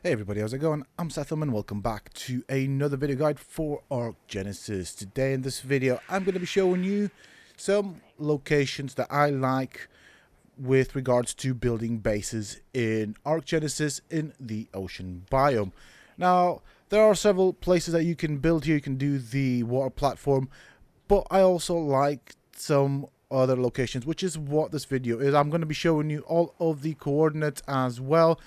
Hey everybody, how's it going? I'm Sethum and welcome back to another video guide for Ark Genesis. Today in this video I'm going to be showing you some locations that I like with regards to building bases in Ark Genesis in the Ocean Biome. Now, there are several places that you can build here. You can do the water platform, but I also like some other locations, which is what this video is. I'm going to be showing you all of the coordinates as well.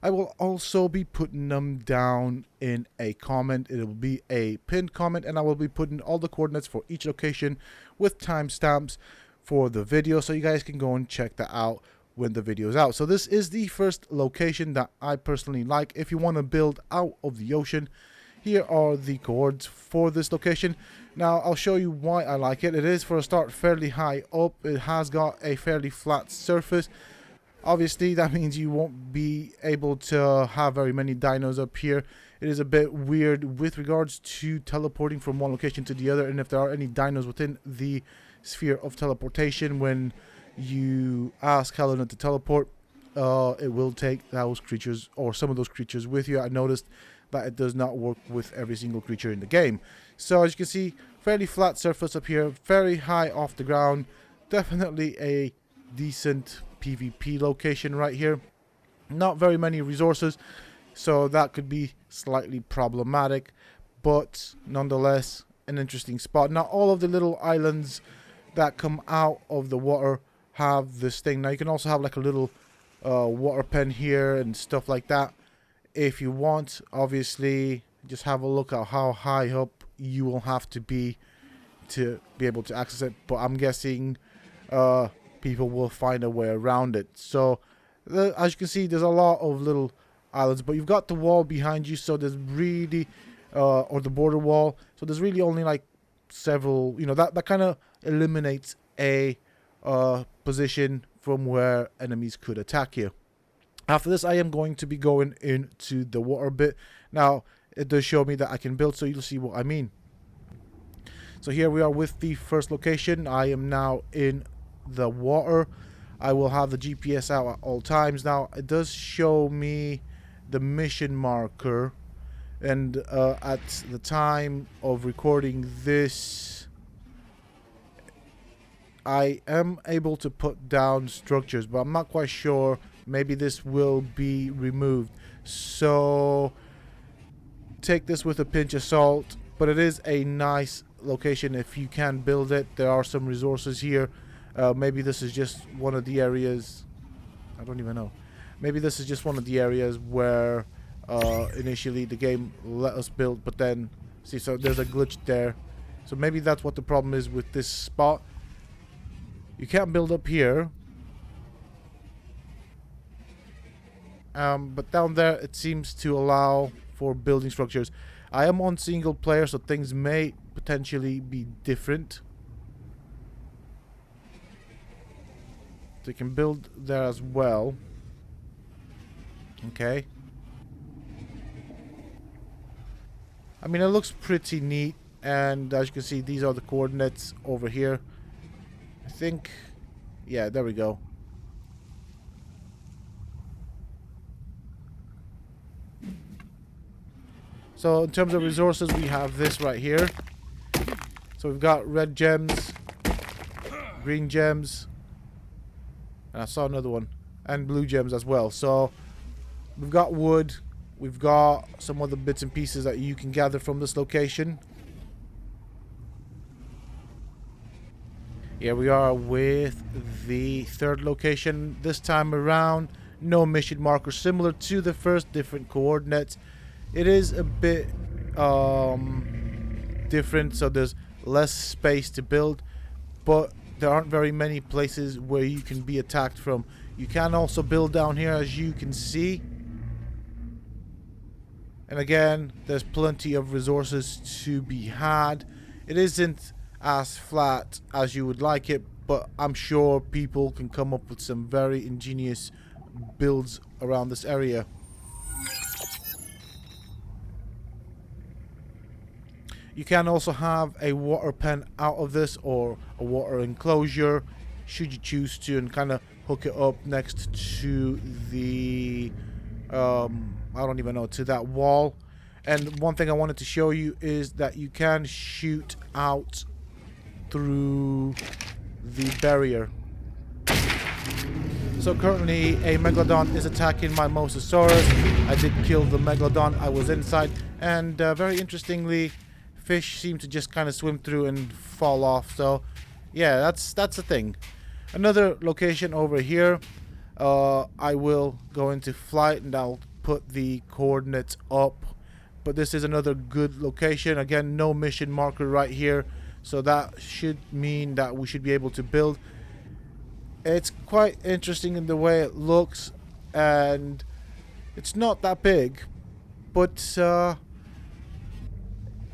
I will also be putting them down in a comment. It will be a pinned comment, and I will be putting all the coordinates for each location with timestamps for the video, so you guys can go and check that out when the video is out. So this is the first location that I personally like. If you want to build out of the ocean, here are the coordinates for this location. Now I'll show you why I like it. It is, for a start, fairly high up. It has got a fairly flat surface. Obviously, that means you won't be able to have very many dinos up here. It is a bit weird with regards to teleporting from one location to the other, and if there are any dinos within the sphere of teleportation when you ask Helena to teleport, it will take those creatures or some of those creatures with you. I noticed that it does not work with every single creature in the game. So as you can see, fairly flat surface up here, very high off the ground, definitely a decent PvP location right here. Not very many resources, so that could be slightly problematic, but nonetheless an interesting spot. Now all of the little islands that come out of the water have this thing. Now you can also have like a little water pen here and stuff like that if you want. Obviously, just have a look at how high up you will have to be able to access it, but I'm guessing people will find a way around it. So as you can see, there's a lot of little islands, but you've got the wall behind you, so there's really or the border wall, so there's really only like several, that kind of eliminates a position from where enemies could attack you. After this, I am going to be going into the water bit. Now it does show me that I can build, so you'll see what I mean. So here we are with the first location. I am now in the water. I will have the GPS out at all times. Now it does show me the mission marker, and at the time of recording this I am able to put down structures, but I'm not quite sure. Maybe this will be removed, so take this with a pinch of salt, but it is a nice location if you can build it. There are some resources here. Maybe this is just one of the areas, I don't even know. Maybe this is just one of the areas where initially the game let us build, but then, see, so there's a glitch there. So maybe that's what the problem is with this spot. You can't build up here. But down there it seems to allow for building structures. I am on single player, so things may potentially be different. They can build there as well. Okay. I mean, it looks pretty neat, and as you can see, these are the coordinates over here. I think, yeah, there we go. So in terms of resources, we have this right here. So we've got red gems, green gems, and I saw another one, and blue gems as well. So we've got wood, we've got some other bits and pieces that you can gather from this location. Here we are with the third location. This time around, no mission marker, similar to the first, different coordinates. It is a bit different, so there's less space to build, but there aren't very many places where you can be attacked from. You can also build down here, as you can see. And again, there's plenty of resources to be had. It isn't as flat as you would like it, but I'm sure people can come up with some very ingenious builds around this area. You can also have a water pen out of this, or a water enclosure, should you choose to, and kind of hook it up next to the I don't even know, to that wall. And one thing I wanted to show you is that you can shoot out through the barrier. So currently a Megalodon is attacking my Mosasaurus. I did kill the Megalodon. I was inside, and very interestingly, fish seem to just kind of swim through and fall off. So yeah, that's the thing. Another location over here. I will go into flight and I'll put the coordinates up. But this is another good location. Again, no mission marker right here. So that should mean that we should be able to build. It's quite interesting in the way it looks. And it's not that big. But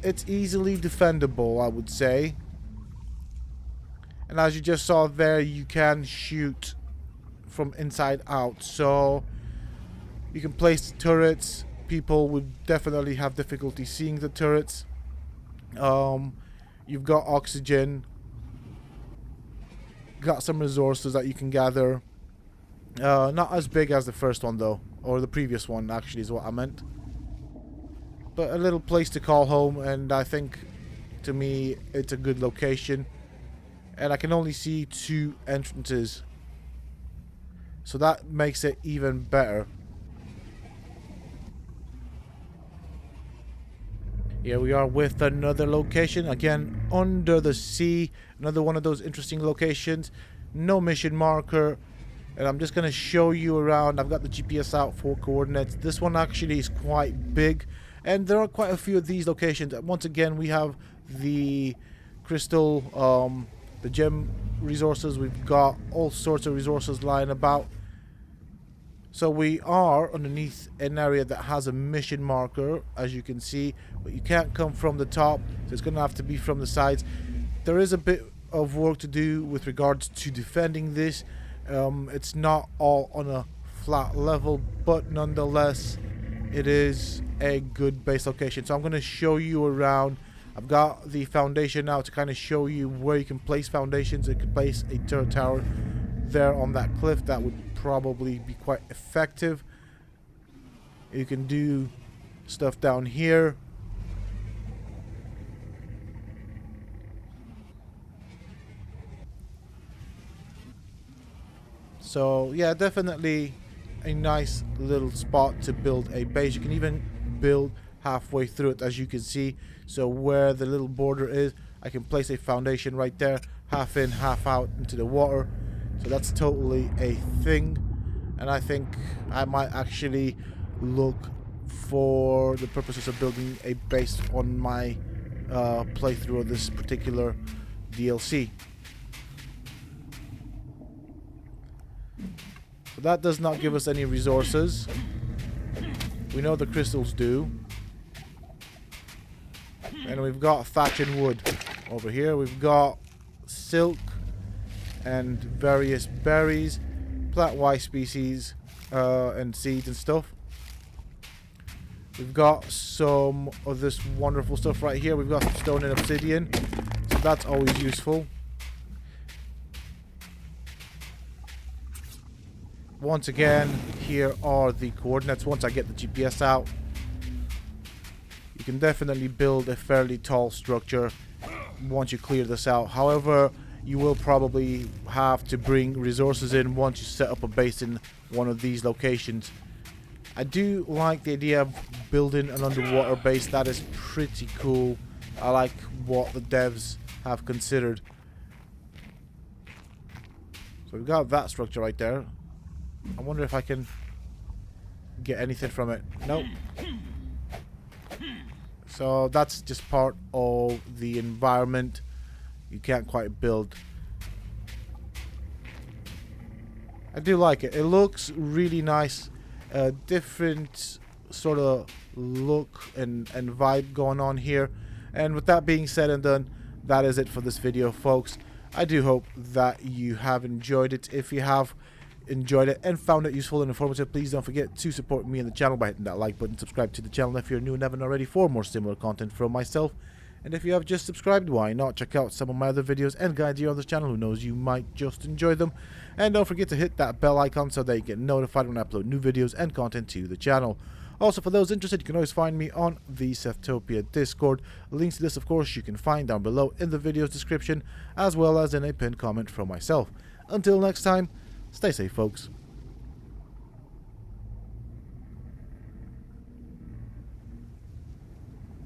it's easily defendable, I would say. And as you just saw there, you can shoot from inside out. So you can place turrets. People would definitely have difficulty seeing the turrets. You've got oxygen, got some resources that you can gather. Not as big as the first one though, or the previous one actually is what I meant. But a little place to call home, and I think to me it's a good location. And I can only see 2 entrances, so that makes it even better. Here we are with another location, again under the sea. Another one of those interesting locations. No mission marker, and I'm just going to show you around. I've got the GPS out for coordinates. This one actually is quite big, and there are quite a few of these locations. Once again, we have the crystal, the gem resources. We've got all sorts of resources lying about. So we are underneath an area that has a mission marker, as you can see, but you can't come from the top, so it's going to have to be from the sides. There is a bit of work to do with regards to defending this. It's not all on a flat level, but nonetheless, it is a good base location. So I'm going to show you around. I've got the foundation now to kind of show you where you can place foundations. You can place a turret tower there on that cliff. That would probably be quite effective. You can do stuff down here. So yeah, definitely a nice little spot to build a base. You can even build halfway through it, as you can see. So where the little border is, I can place a foundation right there, half in, half out into the water. So that's totally a thing, and I think I might actually look for the purposes of building a base on my playthrough of this particular DLC. So that does not give us any resources. We know the crystals do. And we've got thatch and wood over here. We've got silk and various berries, plant-wise species, and seeds and stuff. We've got some of this wonderful stuff right here. We've got some stone and obsidian, so that's always useful. Once again, here are the coordinates. Once I get the GPS out, you can definitely build a fairly tall structure once you clear this out. However, you will probably have to bring resources in once you set up a base in one of these locations. I do like the idea of building an underwater base. That is pretty cool. I like what the devs have considered. So we've got that structure right there. I wonder if I can get anything from it. Nope. So that's just part of the environment. You can't quite build. I do like it. It looks really nice. Different sort of look and vibe going on here. And with that being said and done, that is it for this video, folks. I do hope that you have enjoyed it. If you have enjoyed it and found it useful and informative, please don't forget to support me and the channel by hitting that like button. Subscribe to the channel if you're new and haven't already for more similar content from myself And if you have just subscribed, why not check out some of my other videos and guides here on this channel. Who knows, you might just enjoy them. And don't forget to hit that bell icon so that you get notified when I upload new videos and content to the channel. Also, for those interested, you can always find me on the Sethtopia Discord. Links to this, of course, you can find down below in the video's description, as well as in a pinned comment from myself. Until next time, stay safe, folks.